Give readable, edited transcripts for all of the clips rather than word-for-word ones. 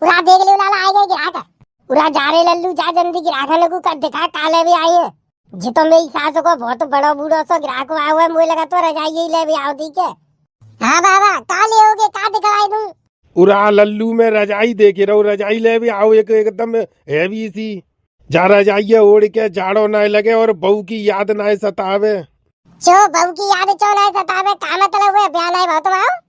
उरा देख ले लाला आ गए गिराक। उरा जा रे लल्लू जा जल्दी गिराक लोगों का दिखा काले भी आई है। जी तो मेरी सास को बहुत बड़ा बूढ़ो सो गिराक आया हुआ है। मुझे लगा तो रजाई ही ले भी आओ ठीक है। हाँ बाबा का ले होगे का दिखवाई दूं। उरा लल्लू में रजाई दे के रहो, रजाई ले भी आओ एक एकदम हैवी सी। जा रजाई ओढ़ के जाड़ो ना लगे और बहू की याद ना सतावे। चो बहू की याद चो ना सतावे का मतलब है ब्याह नहीं बहुत आओ।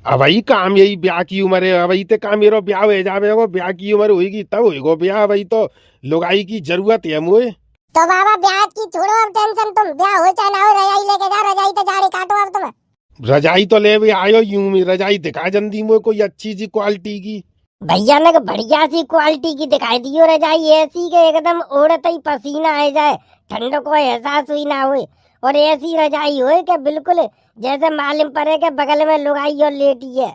अब वही काम यही ब्याह की उम्र है। वही तो काम मेरो ब्याह हो जावे गो, ब्याह की उम्र होगी तब होगा ब्याह। वही तो लुगाई की जरूरत है मुझे। तो बाबा ब्याह की छोड़ो अब टेंशन, तुम ब्याह हो चाहे ना हो रजाई लेके जा, रजाई तो जाड़े काटो अब तुम। रजाई तो ले भी आयो यूं में, रजाई दिखा जल्दी मुझे कोई अच्छी सी क्वालिटी की। भैया ने बढ़िया सी क्वालिटी की दिखाई दियो रजाई, ऐसी के एकदम ओढ़ते ही पसीना आ जाए, ठंड को एहसास हुई ना हुए। और ऐसी रजाई हो कि बिल्कुल जैसे मालूम पड़े के बगल में लुगाई और लेटी है।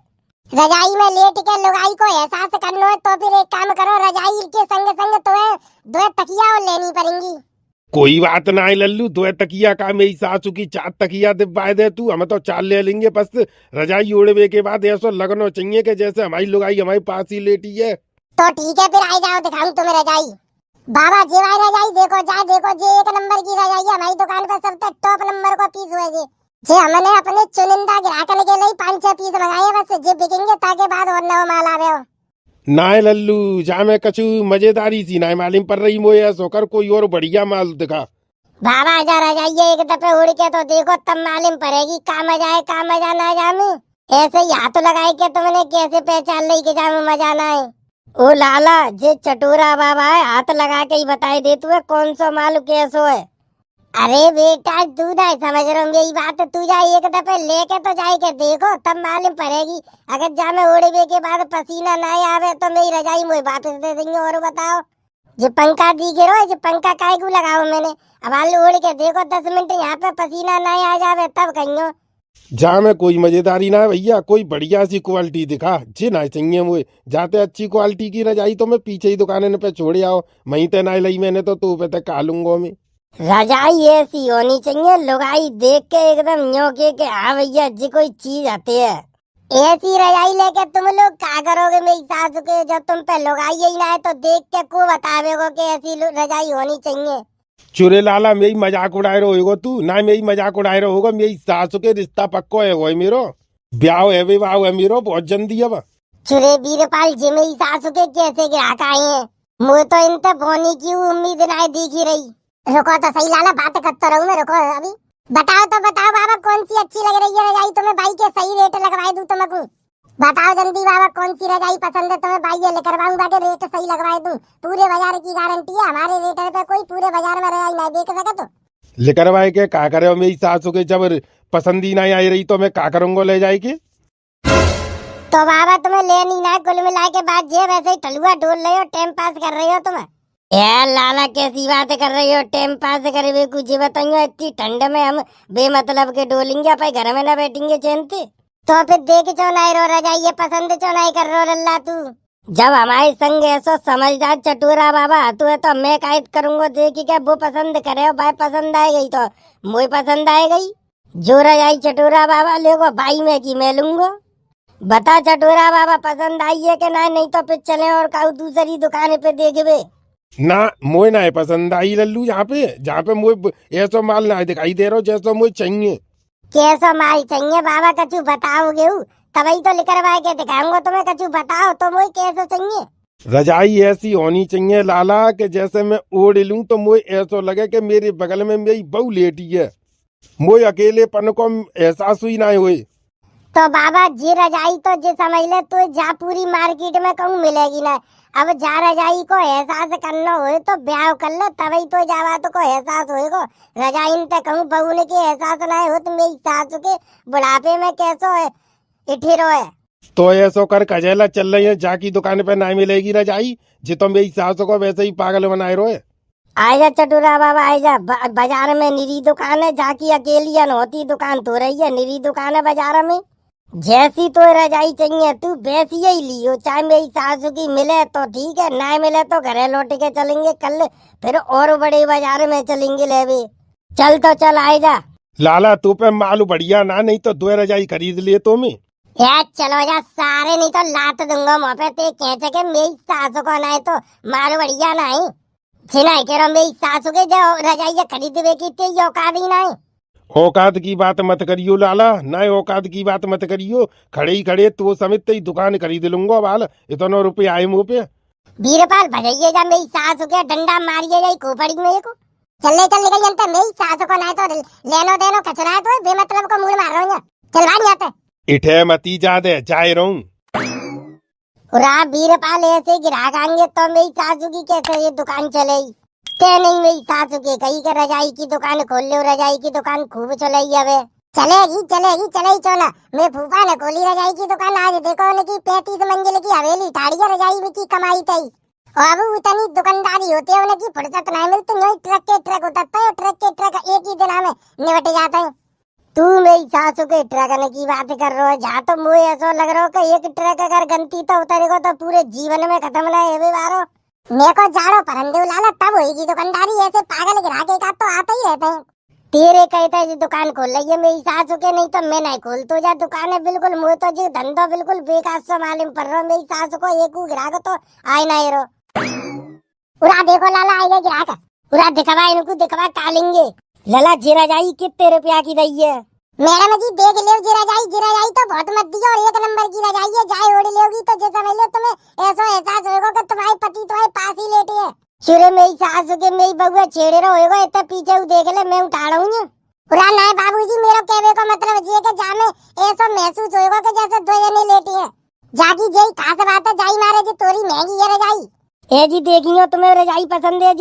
रजाई में लेट के लुगाई को एहसास करना है तो फिर एक काम करो, रजाई के संग संग तुम्हें दो तकिया और लेनी पड़ेंगी। कोई बात ना है लल्लू, दो तकिया का मेरी सासू की 4 तकिया दिवाए दे तू, हम तो 4 ले लेंगे। बस रजाई ओढ़वे के बाद ऐसा लगना चाहिए कि जैसे हमारी लुगाई हमारे पास ही लेटी है। तो ठीक है फिर आ जाओ दिखाऊं तुम्हें रजाई। बाबा जेवाई रजाई देखो जा, देखो जे एक नंबर की रजाई है हमारी दुकान पे, सबसे टॉप नंबर का पीस हुए जे हमने अपने चुनिंदा ग्राहकन के लिए 5-6 पीस मंगाए बस, जे बिकेंगे ताके बाद और नवा माल आवे हो। ना लल्लू जा में कछु मजेदारी सी ना मालूम पर रही मोए, ऐसो कर कोई और बढ़िया माल दिखा। बाबा जा रजाइए एक दफे उड़ के तो देखो तब मालूम पड़ेगी का मजा है का मजा ना जामे। ऐसे ही हाथ लगाए के तुमने कैसे पहचान ली के जामे मजा ना है। ओ लाला जे चटोरा बाबा है हाथ लगा के ही बताई दे तू कौन सा माल कैसो है। अरे बेटा तू ना समझ रहा हूँ यही बात, तू जा एक दफे लेके तो जाए के देखो तब मालूम पड़ेगी। अगर जामे उड़वे के बाद पसीना ना आवे तो मेरी रजाई मुझे वापस दे देंगे। और बताओ जो पंखा दी गिरो, जो पंखा काय को लगाओ मैंने, अब आलू उड़ के देखो 10 मिनट यहाँ पे पसीना ना आ जावे तब कहियो। जा में कोई मजेदारी ना है भैया, कोई बढ़िया सी क्वालिटी दिखा जे ना चाहिए मुझे। जाते अच्छी क्वालिटी की रजाई तो मैं पीछे ही दुकान पे छोड़ आओ, वहीं ते ना लाई मैंने तो तू पे तक लूंगा मैं। रजाई ऐसी होनी चाहिए लुगाई देख के एकदम न्योके के हाँ भैया जी कोई चीज आती है। ऐसी रजाई लेके तुम लोग क्या करोगे मेरी सास के, जब तुम पे लुगाई ही ना है तो देख के को बतावेगो कि ऐसी रजाई होनी चाहिए। चुरे लाला मेरी मजाक उड़ाए रहो होगो तू, ना मेरी मजाक उड़ाए रहो होगा। मेरी सासू के रिश्ता पक्को है वो मेरो, ब्याह है विवाह है मेरो बहुत जल्दी अब। चुरे वीरपाल जी मेरी सासू के कैसे ग्राहक आए हैं, मुझे तो इन तक होने की उम्मीद ना दिखी रही। रुको तो सही लाला बात करता रहूं मैं, रुको अभी बताओ तो बताओ बाबा कौन सी अच्छी लग रही है रजाई, तुम्हें भाई के सही रेट लगवाए दूं तुमको। बताओ जल्दी बाबा कौन सी रजाई पसंद है तुम्हें, भाई ये लेकर आऊंगा के रेट सही लगवाए दूं। पूरे बाजार की गारंटी है हमारे रेट पे, कोई पूरे बाजार में रजाई नहीं बेच सके तो। लेकर वाए के का करे मेरी सासू के, जब पसंद ही ना आई रही तो मैं का करूंगा ले जाए के। तो बाबा तुम्हें लेनी ना, कुल मिला के बाद जे वैसे ही टलुआ डोल रहे हो टाइम पास कर रहे हो तुम। यार लाला कैसी बात कर रही हो टाइम पास करे कुछ बताइयो, इतनी ठंड में हम बेमतलब के डोलेंगे अपन घर में ना बैठेंगे चैन से। तो फिर देख चौनाई रो रजाई ये पसंद चौनाई कर रो लल्ला तू, जब हमारे संग ऐसा समझदार चटोरा बाबा तू है तो मैं कायद करूंगा देखी क्या वो पसंद करे, भाई पसंद आए गई तो मुझे पसंद आए गई। जो रजाई चटोरा बाबा लेगो भाई में की मैं लूंगा। बता चटोरा बाबा पसंद आई है कि ना, नहीं तो फिर चले और काऊ दूसरी दुकान पे देखबे। ना मोए ना है पसंद आई लल्लू, जहाँ पे मोए ऐसा माल ना दिखाई दे रहा जैसा मोए चाहिए। कैसा माल चाहिए बाबा कछु बताओगे तभी तो लिखवा के दिखाऊंगा तुम्हें, कछु बताओ तो मुझे कैसा चाहिए। रजाई ऐसी होनी चाहिए लाला कि जैसे मैं ओढ़ लूं तो मोए ऐसा लगे कि मेरे बगल में मेरी बहू लेटी है, मोए अकेलेपन को एहसास हुई ना हुए। तो बाबा जी रजाई तो जे समझ ले तो जा पूरी मार्केट में कहूँ मिलेगी ना। अब जा रजाई को एहसास करना हो तो ब्याह कर लो तभी तो जावा तो को एहसास होएगा। रजाई ते कहूँ बहू ने के एहसास ना हो तो मेरी सास के बुढ़ापे में कैसो है इठिरो है। तो ऐसा कर कजेला चल रही है, जाकी दुकान पे ना मिलेगी रजाई जी तो मेरी सास को वैसे ही पागल बनाए रोए। आजा चटूरा बाबा आजा, बाजार में निरी दुकान है, जाकी अकेली होती दुकान तो रही है, निरी दुकान है बाजार में। जैसी तो रजाई चाहिए तू वैसी ही लियो, चाहे मेरी सासू की मिले तो ठीक है, ना मिले तो घरे लौट के चलेंगे कल, फिर और बड़े बाजार में चलेंगे लेवे। चल तो चल आए जा। लाला तू पे मालू बढ़िया ना, नहीं तो 2 रजाई खरीद लिए तो मैं। यार चलो जा सारे, नहीं तो लात दूंगा मुँह पे। ते कह के मेरी सासू को ना है तो मारो बढ़िया ना है। छिना कह रहा मेरी सासू के जो रजाइया खरीद वे की ते औकात ही ना है। औकात की बात मत करियो लाला, ना औकात की बात मत करियो। खड़े ही खड़े तो समित ही दुकान खरीद लूंगा बाल, इतना रुपये आए मुँह पे। वीरपाल भजाइए जा मेरी सासू के डंडा मारिए जा खोपड़ी मेरे को। चल निकल जनता, मेरी सासू को ना तो लेनो देनो कचरा है तो बेमतलब को मुड़ मार रहा हूँ। चल भाग यहाँ पे। इठे मती जादे जाए रहूं। वीरपाल ऐसे ग्राहक आएंगे तो मेरी सासू की कैसे ये दुकान चलेगी? ते नहीं मेरी सासू के कहीं के रजाई की दुकान खोल लो, रजाई की दुकान खूब चलाई हवे। चलेगी चलेगी चलाई चोना। मैं फूफा ने खोली रजाई की दुकान, आज देखो उनकी 35 मंजिल की हवेली ठाड़ी रजाई में की कमाई तई। और अब उतनी दुकानदारी होती है उनकी फुर्सत नहीं मिलती, नहीं ट्रक के ट्रक उतरता है, ट्रक के ट्रक एक ही दिन में निपट जाते हैं। तू मेरी सासू के ट्रक की बात कर रहा है, जहाँ तो मुझे ऐसा लग रहा है कि एक ट्रक अगर गंती तो उतरेगा तो पूरे जीवन में खत्म ना है बारो। मेरे को जाड़ो परंदे लाला तब होगी दुकानदारी, ऐसे पागल ग्राहक का तो आते ही रहते हैं। तेरे कहते हैं दुकान खोल रही है मेरी सासू के, नहीं तो मैं नहीं खोल तो जा दुकान है बिल्कुल। मुझे तो जी धंधा बिल्कुल बेकार से मालूम पड़ रहा है। मेरी सासू को एक ग्राहक तो आए ना रो। उरा देखो लाला आएगा ग्राहक, उरा दिखवा इनको दिखवा टालेंगे। लाला जीरा जाई कितने रुपया की दई है? मैडम जी देख लो जीरा जाई तो बहुत मत दियो, और एक नंबर की रजाई है। जाए ओढ़ लोगी तो जैसा समझ लो तुम्हें ऐसा एहसास होगा कि तुम्हारे पति तुम्हारे पास ही लेटे है। शुरू मेरी सासू के मेरी बउआ छेड़े रहो होगा, इतना पीछे देख ले मैं उठा रहा हूँ। पूरा ना बाबूजी मेरा कहने का मतलब ये कि जामे ऐसा महसूस होगा कि जैसे दो जने लेटे हैं। जागी जेई खास बात है, जाई मारे जी तोरी महंगी है रजाई। ए जी देखियो तुम्हें रजाई पसंद है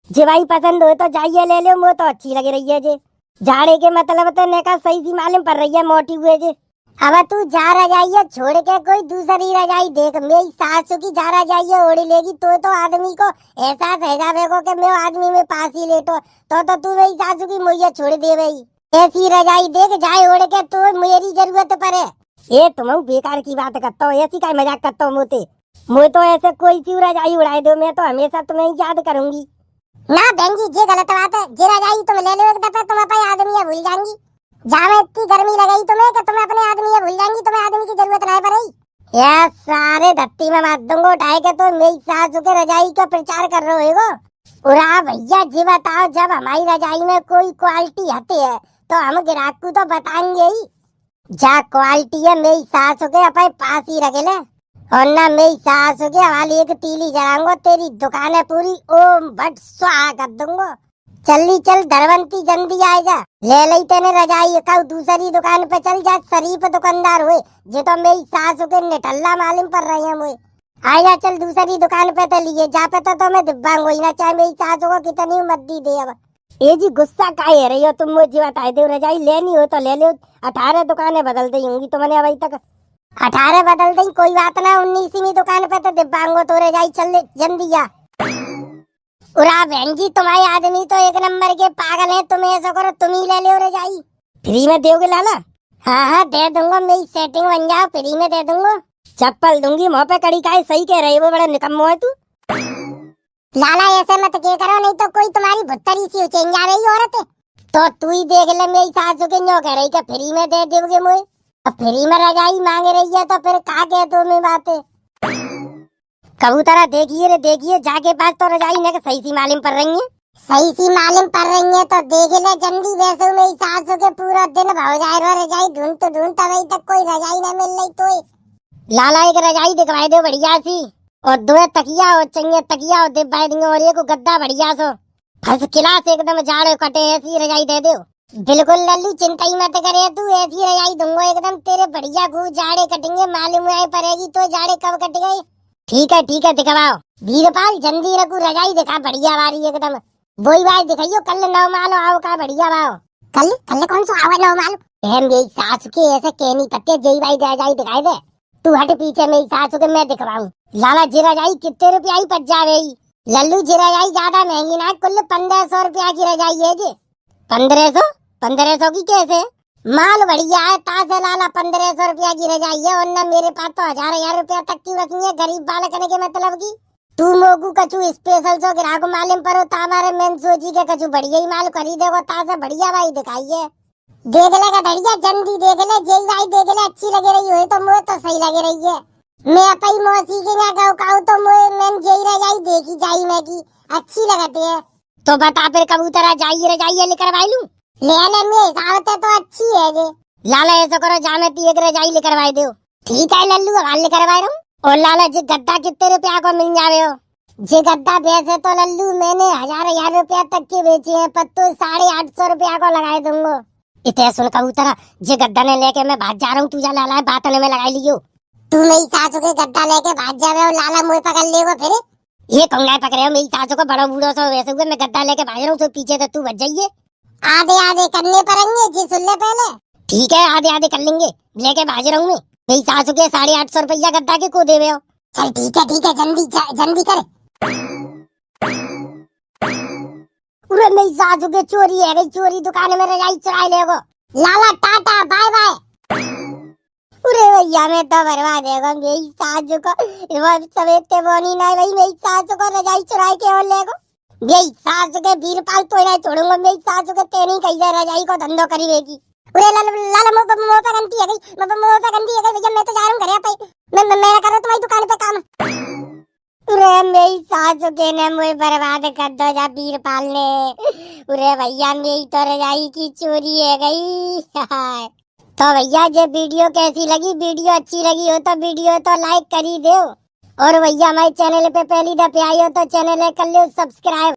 जी भाई पसंद हो तो जाइए ले लो, वो तो अच्छी लग रही है जी। जाड़े के मतलब तो ने का सही सी मालूम पड़ रही है मोटी हुए जी। अब तू जा रजाइए छोड़ के कोई दूसरी रजाई देख। मेरी सासू की जा रजाइए ओढ़ लेगी तो आदमी को एहसास है जावे को कि मैं आदमी में पास ही लेटो, तो तू मेरी सासू की मुझे छोड़ दे भाई। ऐसी रजाई देख जाए ओढ़ के तो मेरी जरूरत पड़े। ये तुम बेकार की बात करता हो, ऐसी का मजाक करता हो मोते। मुझे तो ऐसे कोई सी रजाई उड़ाई दो, मैं तो हमेशा तुम्हें याद करूंगी। ना बहन जी ये गलत बात है। जे रजाई तुम ले लो एक दफे तुम अपने आदमी भूल जाएंगी। जहाँ में इतनी गर्मी लगाई तुम्हें कि तुम अपने आदमी भूल जाएंगी, तुम्हें आदमी की जरूरत नहीं पड़ेगी। यार सारे धत्ती में मार दूंगा उठाए के तो मेरी सासू के रजाई का प्रचार कर रहे हो। उरा भैया जी बताओ, जब हमारी रजाई में कोई क्वालिटी आती है तो हम ग्राहक को तो बताएंगे ही। जा क्वालिटी है मेरी सासू के अपने पास ही रखे ले, और ना मेरी सासू के हवाले एक तीली जलाऊंगा, तेरी दुकान है पूरी ओम भट स्वाहा कर दूंगा। चल धरवंती जल्दी आए जा, ले ली तेने रजाई का दूसरी दुकान पे चल जा। शरीफ दुकानदार हुए जो तो मेरी सासू के निठल्ला मालूम पड़ रही है मुझे। आ जा चल दूसरी दुकान पे तो लिए जा पे तो मैं दिब्बांग ही ना, चाहे मेरी सासू को कितनी मद्दी दे। अब ये जी गुस्सा काहे रही हो तुम मुझे बताए दो, रजाई लेनी हो तो ले लो। 18 दुकानें बदल दी होंगी तुमने अभी तक। 18 बदल दी कोई बात ना, 19वीं दुकान पे तो दिब्बांगो तो रजाई चल जल्दी जा। उरा बहन जी तुम्हारे आदमी तो एक नंबर के पागल है, तुम ऐसा करो तुम ही ले लो रजाई। फ्री में दोगे लाला? हाँ दे दूंगा, मेरी सेटिंग बन जाओ फ्री में दे दूंगा। चप्पल दूंगी मुँह पे कड़ी का, सही कह रही वो बड़ा निकम्मो है तू। लाला ऐसे मत के करो, नहीं तो कोई तुम्हारी भुत्तरी सी उचेंग जा रही औरत है। तो तू ही देख ले मेरी सासू के न्यो कह रही कि फ्री में दे दोगे मुझे। अब फ्री में रजाई मांग रही है तो फिर कहा कह दो मैं बातें। कबूतरा देखिए रे देखिए, जाके पास तो रजाई ने सही सी मालूम पड़ रही है। सही सी मालूम पड़ रही है तो देख ले जल्दी, वैसे मेरी सासू के पूरा दिन भाव जाए रहा रजाई ढूंढते अभी तक कोई रजाई न मिल रही। तो लाला एक रजाई दिखवाई दो बढ़िया सी, और 2 तकिया और चाहिए तकिया और दिब्बाई देंगे, और एक गद्दा बढ़िया सो फर्स्ट क्लास एकदम जाड़े कटे ऐसी रजाई दे दो। बिल्कुल लल्लू चिंता ही मत करे तू, ऐसी रजाई दूंगा एकदम तेरे बढ़िया खूब जाड़े कटेंगे, मालूम है पड़ेगी तो जाड़े कब कट गए। ठीक है दिखवाओ। वीरपाल जल्दी रखू रजाई दिखा बढ़िया वाली एकदम। वही बात दिखाइयो, कल 9 मालो आओ का बढ़िया भाव। कल कौन सा आवा 9 मालो? मेरी सासू के ऐसे कहनी पत्ते जई भाई रजाई दिखाई दे। तू हट पीछे, मेरी सासू के मैं दिखवाऊं। लाला जी रजाई कितने रुपया ही पच जावे? लल्लू जी रजाई ज्यादा महंगी ना, कुल 1500 रुपया की रजाई है जी। 1500 की कैसे? माल बढ़िया है ताजा लाला, 1500 रुपया की रजाई है, और न मेरे पास तो 1000 रुपया तक की रखी है गरीब बालक के मतलब की। तू मोगू कछु स्पेशल सो ग्राहक मालूम परो तामारे मेन सोची के कछु बढ़िया ही माल खरीदेगो ताजा बढ़िया भाई दिखाइए। देख ले गधड़िया, जल्दी देख ले जेई भाई, देख ले अच्छी लगे रही हो तो मुझे तो सही लगे रही है। मैं अपनी मौसी के यहाँ गाँव काऊ तो मैं जेई रजाई देखी जाई मैं की अच्छी लगती है। तो बता फिर कबूतरा जाइए रजाइए लेकर भाई लूं? ले ले मेरे हिसाब से तो अच्छी है जे। लाला ऐसा करो जामे ती एक रजाई लेकर भाई दो। ठीक है लल्लू, हवाले लेकर भाई रहा हूँ। और लाला जी गद्दा कितने रुपया को मिल जावे हो? जे गद्दा वैसे तो लल्लू मैंने 1000 रुपया तक के बेचे हैं, पर तो 850 रुपया को लगाए दूंगा। इतने सुन कबूतरा, जे गद्दा ने लेके मैं भाग जा रहा हूँ, तू जा लाला बात में लगाई लियो। तू मेरी सासू के गद्दा लेके भाग जावे और लाला मुझे पकड़ लेगा फिर? ये कंगाए पकड़े हो मेरी सासू को, बड़ा बूढ़ो सो वैसे हुए मैं गद्दा लेके भाग रहा हूँ तो पीछे तो तू बच जाइए। आधे आधे करने पड़ेंगे जी, सुन ले पहले। ठीक है आधे आधे कर लेंगे, लेके भाग रहा हूँ मैं। मेरी सासू के 850 रुपया गद्दा के को देवे हो? चल ठीक है जल्दी कर। उरे मेरी सासू के चोरी है गई, चोरी दुकान में रजाई चुराई लेगो। लाला टाटा बाय बाय। उरे भैया मैं तो बर्बाद देगा मेरी सासू को, सवेते बोनी नहीं भाई, मेरी सासू को रजाई चुराई के और लेगो। मेरी सासू के वीरपाल तो नहीं छोड़ूंगा, मेरी सासू के तेनी कैसे रजाई को धंधो करी रहेगी। उरे लाला मोह पे गंती है गई, मोह पे गंती है गई भैया, मैं तो जा रहा हूँ घर पे, मैं कर रहा हूँ तुम्हारी दुकान पे काम। उरे मेरी सासू के ने मुझे बर्बाद कर दो जा वीरपाल ने। उरे भैया मेरी तो रजाई की चोरी है गई। तो भैया जो वीडियो कैसी लगी, वीडियो अच्छी लगी हो तो वीडियो तो लाइक कर ही दो। और भैया हमारे चैनल पे पहली दफे आई हो तो चैनल कर लो सब्सक्राइब।